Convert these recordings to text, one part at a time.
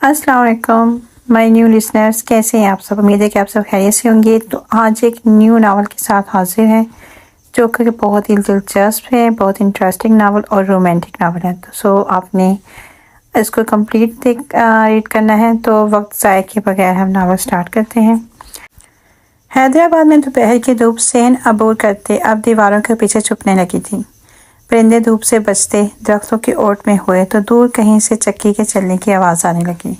अस्सलाम वालेकुम my new listeners, कैसे हैं आप सब। उम्मीद है कि आप सब खैरियत से होंगे। तो आज एक न्यू नावल के साथ हाजिर है जो कि बहुत ही दिलचस्प है, बहुत इंटरेस्टिंग नावल और रोमांटिक नावल है। तो आपने इसको कंप्लीट रीड करना है। तो वक्त ज़ाया के बगैर हम नावल स्टार्ट करते हैं। हैदराबाद में दोपहर की धूप सहन अबूर करते अब दीवारों के पीछे छुपने लगी थी। परिंदे धूप से बचते दरख्तों की ओट में हुए तो दूर कहीं से चक्की के चलने की आवाज़ आने लगी।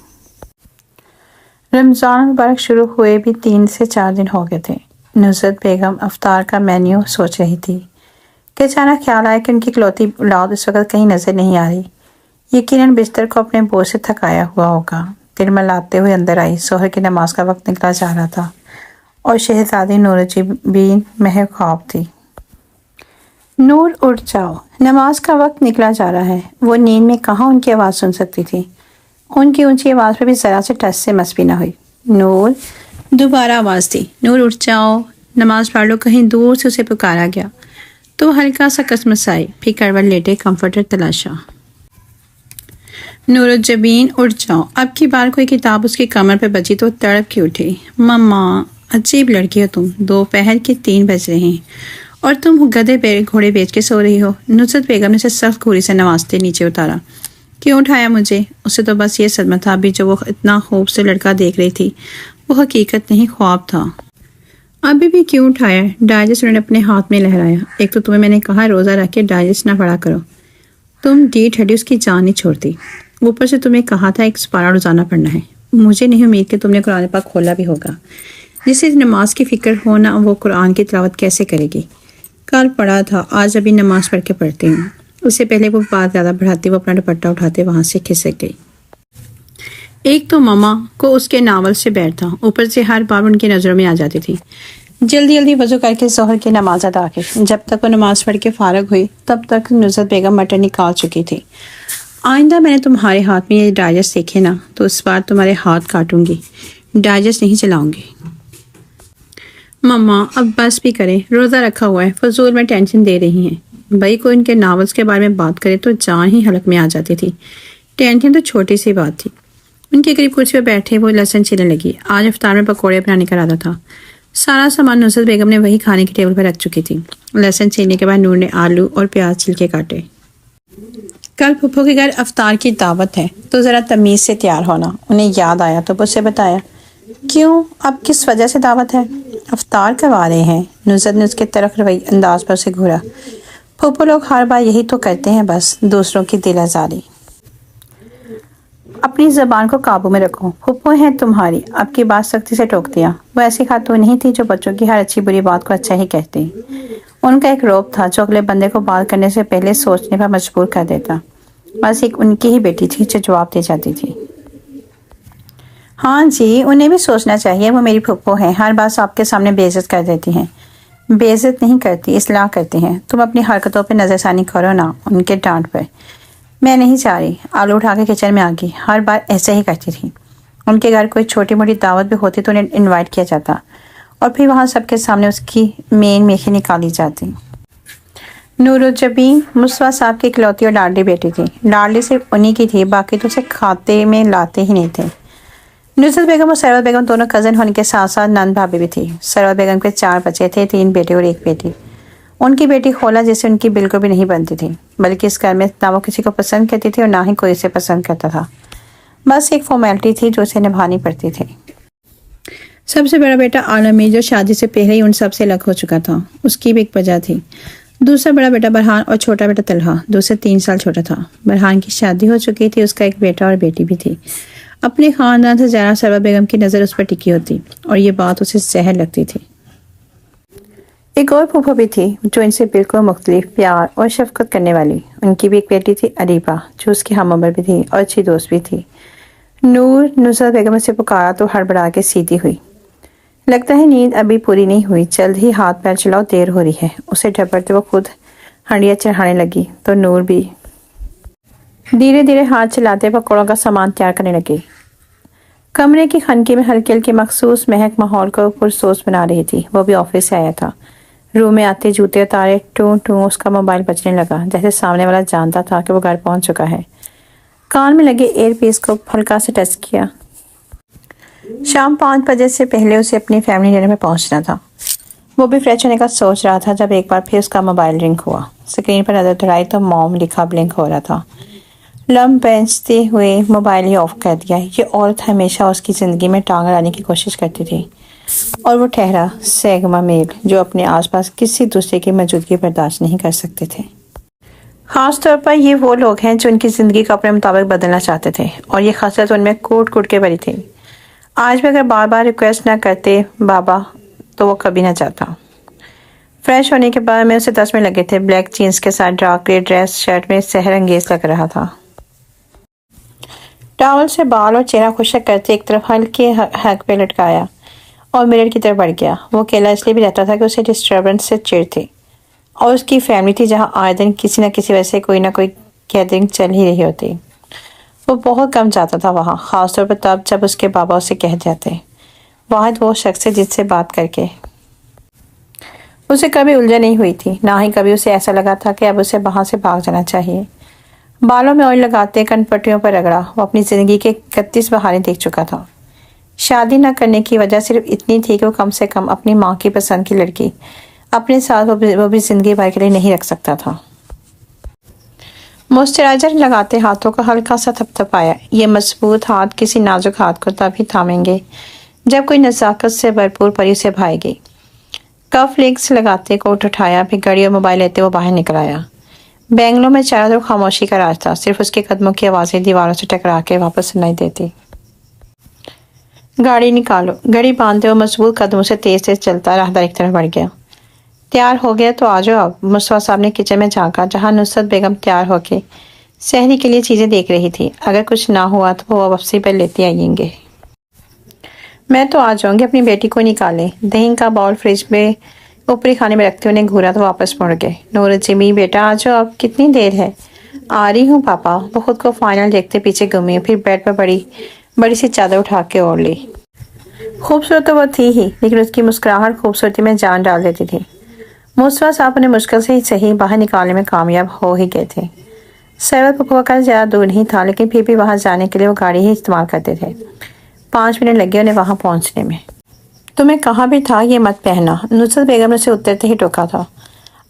रमज़ान मुबारक शुरू हुए भी 3 से 4 दिन हो गए थे। नुसरत बेगम अफ्तार का मेन्यू सोच रही थी कि अचानक ख्याल आया कि उनकी इकलौती औलाद इस वक्त कहीं नज़र नहीं आ रही। यकीनन बिस्तर को अपने बोझ से थकाया हुआ होगा। दिल मलाते हुए अंदर आई। जोहर की नमाज का वक्त निकला जा रहा था और शहजादी नूरजबीन महव ख्वाब थी। नूर उठ जाओ, नमाज का वक्त निकला जा रहा है। वो नींद में कहाँ उनकी आवाज़ सुन सकती थी। उनकी ऊंची आवाज़ पर भी ज़रा से टस से मस भी ना हुई। नूर, दोबारा आवाज़ दी। नूर उठ जाओ, नमाज पढ़ लो। कहीं दूर से उसे पुकारा गया तो हल्का सा कसमसाई, फिर करवट लेटे कंफर्टर तलाशा। नूरजबीन उठ जाओ। अब की बार कोई किताब उसकी कमर पर बची तो तड़प के उठी। मम्मा, अजीब लड़की हो तुम। दोपहर के 3 बज रहे हैं और तुम गधे घोड़े बेच के सो रही हो। नुसरत बेगम ने उसे सख्त घूरी से नवाजते नीचे उतारा। क्यों उठाया मुझे? उसे तो बस ये सदमा था। अभी जो वो इतना खूबसूरत लड़का देख रही थी वो हकीकत नहीं, ख्वाब था। अभी भी क्यों उठाया? डाइजेस्ट उन्होंने अपने हाथ में लहराया। एक तो तुम्हें मैंने कहा रोज़ा रख के डाइजेस्ट ना पड़ा करो। तुम डीट हड्डी उसकी जान नहीं छोड़ती। ऊपर से तुम्हें कहा था एक सुपारा रोजाना पढ़ना है। मुझे नहीं उम्मीद कि तुमने कुरान पाक खोला भी होगा। जिसे नमाज की फिक्र हो ना वो कुरान की तिलावत कैसे करेगी? कल पढ़ा था, आज अभी नमाज पढ़ के पढ़ती हूँ। उससे पहले वो बात ज़्यादा बढ़ाती वो अपना दुपट्टा उठाते वहाँ से खिसक गई। एक तो मामा को उसके नावल से बैर था, ऊपर से हर बार उनकी नज़रों में आ जाती थी। जल्दी जल्दी वजू करके जोहर की नमाज अदा की। जब तक वो नमाज पढ़ के फारग हुई तब तक नुसरत बेगम मटर निकाल चुकी थी। आइंदा मैंने तुम्हारे हाथ में ये डाइजेस्ट देखे ना तो इस बार तुम्हारे हाथ काटूंगी, डाइजेस्ट नहीं चलाऊंगी। मम्मा अब बस भी करें, रोज़ा रखा हुआ है, फजूल में टेंशन दे रही हैं। भाई कोई इनके नावल्स के बारे में बात करे तो जान ही हलक में आ जाती थी। टेंशन तो छोटी सी बात थी। उनके करीब कुर्सी पर बैठे वो लहसुन छीलने लगी। आज इफ्तार में पकौड़े बनाने का इरादा था। सारा सामान नुसरत बेगम ने वही खाने की टेबल पर रख चुकी थी। लहसुन छीलने के बाद नूर ने आलू और प्याज छिलके काटे। कल फुफ्फो के घर अफ्तार की दावत है तो ज़रा तमीज़ से तैयार होना। उन्हें याद आया तो उससे बताया। क्यों, अब किस वजह से दावत है? अफ्तार करवा रहे हैं। नुसरत ने उसके तरफ रवैये अंदाज पर उसे घूरा। फुप्पो लोग हर बार यही तो करते हैं, बस दूसरों की दिल आज़ारी। अपनी ज़बान को काबू में रखो। फुप्पो हैं तुम्हारी। अब की बात सख्ती से टोक दिया। वो ऐसी खातून नहीं थी जो बच्चों की हर अच्छी बुरी बात को अच्छा ही कहती। उनका एक रौब था जो अगले बंदे को बात करने से पहले सोचने पर मजबूर कर देता। बस एक उनकी ही बेटी थी जो जवाब दे जाती थी। हाँ जी, उन्हें भी सोचना चाहिए। वो मेरी फुप्पो हैं, हर बात आपके सामने बेइज्जत कर देती हैं। बेइज्जत नहीं करती, इस्लाह करती हैं। तुम अपनी हरकतों पे नज़रसानी करो ना उनके डांट पर। मैं नहीं चाह रही। आलू उठा के किचन में आ गई। हर बार ऐसे ही करती थी। उनके घर कोई छोटी मोटी दावत भी होती तो उन्हें इन्वाइट किया जाता और फिर वहाँ सबके सामने उसकी मेन मेखी निकाली जाती। नूरजबीन मुस्तफा साहब की इकलौती और लाडली बेटी थी। लाडली सिर्फ उन्हीं की थी, बाकी तो उसे खाते में लाते ही नहीं थे। नुसरत बेगम और सरवत बेगम दोनों कज़न होने के साथ साथ नंद भाभी भी थी। सरवत बेगम के 4 बच्चे थे, 3 बेटे और 1 बेटी। उनकी बेटी खोला जिसे उनकी बिल्कुल भी नहीं बनती थी, बल्कि इस घर में ना वो किसी को पसंद करती थी और ना ही कोई इसे पसंद करता था। बस एक फॉर्मेलिटी थी जो उसे निभानी पड़ती थी। सबसे बड़ा बेटा आलमी जो शादी से पहले ही उन सब से अलग हो चुका था, उसकी भी एक वजह थी। दूसरा बड़ा बेटा बरहान और छोटा बेटा तलहा 2 से 3 साल छोटा था। बरहान की शादी हो चुकी थी, उसका एक बेटा और बेटी भी थी। अपने खानदान से ज़्यादा सरवत बेगम की नज़र उस पर टिकी होती और ये बात उसे जहर लगती थी। एक और फूफा भी थी जो इनसे बिल्कुल मुख्तलिफ, प्यार और शफकत करने वाली। उनकी भी एक बेटी थी अरीबा जो उसकी हम उम्र भी थी और अच्छी दोस्त भी थी। नूर नुसरत बेगम से पुकारा तो हड़बड़ा के सीधी हुई। लगता है नींद अभी पूरी नहीं हुई, जल्द ही हाथ पैर चलाओ, देर हो रही है। उसे डबरते वो खुद हंडिया चढ़ाने लगी तो नूर भी धीरे धीरे हाथ चलाते पकौड़ों का सामान तैयार करने लगी। कमरे की खनकी में हल्की हल्की मखसूस महक माहौल को पुरसोस बना रही थी। वो भी ऑफिस से आया था। रूम में आते जूते उतारे टू टू उसका मोबाइल बजने लगा, जैसे सामने वाला जानता था कि वो घर पहुंच चुका है। کان میں لگے ایئر پیس کو ہلکا سے ٹچ کیا۔ شام 5 بجے سے پہلے اسے اپنی فیملی ڈنر میں پہنچنا تھا۔ وہ بھی فریش ہونے کا سوچ رہا تھا جب ایک بار پھر اس کا موبائل رنگ ہوا۔ اسکرین پر نظر دوڑائی تو موم لکھا بلنک ہو رہا تھا۔ لمب بینچتے ہوئے موبائل ہی آف کر دیا۔ یہ عورت ہمیشہ اس کی زندگی میں ٹانگ لانے کی کوشش کرتی تھی، اور وہ ٹھہرا سیگما میل جو اپنے آس پاس کسی دوسرے کی موجودگی برداشت نہیں کر سکتے تھے۔ خاص طور پر یہ وہ لوگ ہیں جو ان کی زندگی کو اپنے مطابق بدلنا چاہتے تھے، اور یہ خاصیت ان میں کوٹ کوٹ کے بھری تھی۔ آج بھی اگر بار بار ریکویسٹ نہ کرتے بابا تو وہ کبھی نہ چاہتا۔ فریش ہونے کے بعد میں اسے 10 منٹ لگے تھے۔ بلیک جینس کے ساتھ ڈارک گرے ڈریس شرٹ میں سحر انگیز لگ رہا تھا۔ ٹاول سے بال اور چہرہ خشک کرتے ایک طرف ہلکے ہگ پہ لٹکایا اور مرر کی طرف بڑھ گیا۔ وہ اکیلا اس لیے بھی رہتا تھا کہ اسے ڈسٹربنس سے چڑ تھی، اور اس کی فیملی تھی جہاں آئے دن کسی نہ کسی وجہ سے کوئی نہ کوئی گیدرنگ چل ہی رہی ہوتی۔ وہ بہت کم جاتا تھا وہاں، خاص طور پر تب جب اس کے بابا اسے کہہ جاتے۔ واحد وہ شخص ہے جس سے بات کر کے اسے کبھی الجھن نہیں ہوئی تھی، نہ ہی کبھی اسے ایسا لگا تھا کہ اب اسے وہاں سے بھاگ جانا چاہیے۔ بالوں میں آئل لگاتے کن پٹیوں پر رگڑا۔ وہ اپنی زندگی کے 31 بہاریں دیکھ چکا تھا۔ شادی نہ کرنے کی وجہ صرف اتنی تھی کہ وہ کم سے کم اپنی ماں کی پسند کی لڑکی اپنے ساتھ وہ بھی زندگی بھر کے لیے نہیں رکھ سکتا تھا۔ موئسچرائزر لگاتے ہاتھوں کا ہلکا سا تھپ تھپایا۔ یہ مضبوط ہاتھ کسی نازک ہاتھ کو تب ہی تھامیں گے جب کوئی نزاکت سے بھرپور پری اسے بھائے گی۔ کف لنکس لگاتے کوٹ اٹھایا، پھر گھڑی اور موبائل لیتے وہ باہر نکل آیا۔ بینگلو میں چاروں طرف خاموشی کا راج تھا، صرف اس کے قدموں کی آوازیں دیواروں سے ٹکرا کے واپس سنائی دیتی۔ گاڑی نکالو۔ گھڑی باندھتے وہ مضبوط قدموں سے تیز تیز چلتا راہداری کی طرف بڑھ گیا۔ تیار ہو گیا تو آ جاؤ اب۔ مصطفیٰ صاحب نے کچن میں جھانکا جہاں نصرت بیگم تیار ہو کے سحری کے لیے چیزیں دیکھ رہی تھی۔ اگر کچھ نہ ہوا تو وہ واپسی پر لیتے آئیں گے۔ میں تو آ جاؤں گی، اپنی بیٹی کو نکالیں۔ دہی کا باؤل فریج میں اوپری خانے میں رکھتے انہیں گھورا تو واپس مڑ گئے۔ نور جمی بیٹا آ جاؤ، اب کتنی دیر ہے؟ آ رہی ہوں پاپا۔ وہ خود کو فائنل دیکھتے پیچھے گھومی، پھر بیڈ پر بڑی سی چادر اٹھا کے اوڑھ لی۔ خوبصورت تو وہ تھی ہی، لیکن اس کی مسکراہٹ خوبصورتی میں جان ڈال دیتی تھی۔ مصطفیٰ صاحب انہیں مشکل سے ہی صحیح باہر نکالنے میں کامیاب ہو ہی گئے تھے۔ سیرت پپو کا زیادہ دور نہیں تھا، لیکن پھر بھی وہاں جانے کے لیے وہ گاڑی ہی استعمال کرتے تھے۔ 5 منٹ لگے انہیں وہاں پہنچنے میں۔ تمہیں کہا بھی تھا یہ مت پہننا، نصرت بیگم نے اسے اترتے ہی ٹوکا تھا۔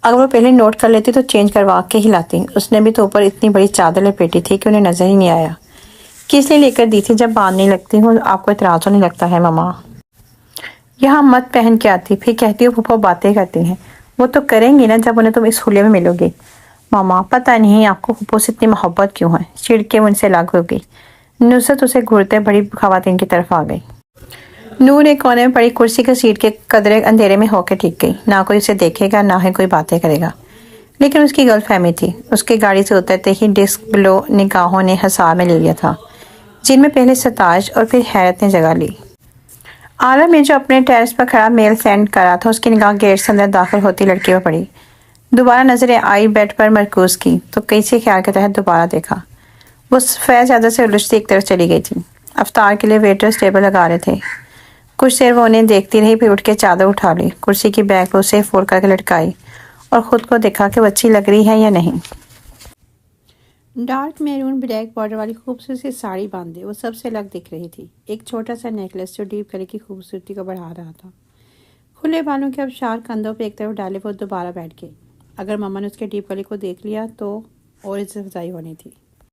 اگر وہ پہلے نوٹ کر لیتی تو چینج کروا کے ہی لاتی۔ اس نے بھی تو اوپر اتنی بڑی چادر لپیٹی تھی کہ انہیں نظر ہی نہیں آیا۔ کس لیے لے کر دی تھی؟ جب باندھنے لگتی ہوں آپ کو اعتراض ہونے لگتا ہے ماما۔ یہاں مت پہن کے آتی، پھر کہتی ہو پھوپھو باتیں کرتی ہیں۔ وہ تو کریں گی نا جب انہیں تم اس خلیے میں ملو گی۔ ماما پتہ نہیں آپ کو پھوپھو سے اتنی محبت کیوں ہے؟ چڑ کے وہ ان سے الگ ہو گئی۔ نصرت اسے گھورتے بڑی خواتین کی طرف آ گئی۔ نور ایک کونے میں پڑی کرسی کے سیٹ کے قدرے اندھیرے میں ہو کے ٹک گئی۔ نہ کوئی اسے دیکھے گا، نہ ہی کوئی باتیں کرے گا، لیکن اس کی غلط فہمی تھی۔ اس کے گاڑی سے اترتے ہی ڈسک بلو نگاہوں نے حصار میں لے لیا تھا، جن میں پہلے ستائش اور پھر حیرت نے جگہ لی۔ عالم نے جو اپنے ٹیرس پر کھڑا میل سینڈ کرا تھا، اس کی نگاہ گیٹ سے اندر داخل ہوتی لڑکی پر پڑی۔ دوبارہ نظریں آئی، بیڈ پر مرکوز کی تو کسی خیال کے تحت دوبارہ دیکھا۔ وہ سفید چادر سے الجھتی ایک طرف چلی گئی تھی۔ افطار کے لیے ویٹرز ٹیبل لگا رہے تھے۔ کچھ دیر وہ انہیں دیکھتی رہی، پھر اٹھ کے چادر اٹھا لی، کرسی کی بیک پر اسے فولڈ کر کے لٹکائی اور خود کو دیکھا کہ وہ اچھی لگ رہی ہے یا نہیں۔ ڈارک میرون بلیک بارڈر والی خوبصورت سی ساڑی باندھے وہ سب سے الگ دکھ رہی تھی۔ ایک چھوٹا سا نیکلس جو ڈیپ گلے کی خوبصورتی کو بڑھا رہا تھا۔ کھلے بالوں کے ابشار کندھوں پہ ایک طرف ڈالے وہ دوبارہ بیٹھ گئی۔ اگر ماما نے اس کے ڈیپ گلے کو دیکھ لیا تو اور عزت افزائی ہونی تھی۔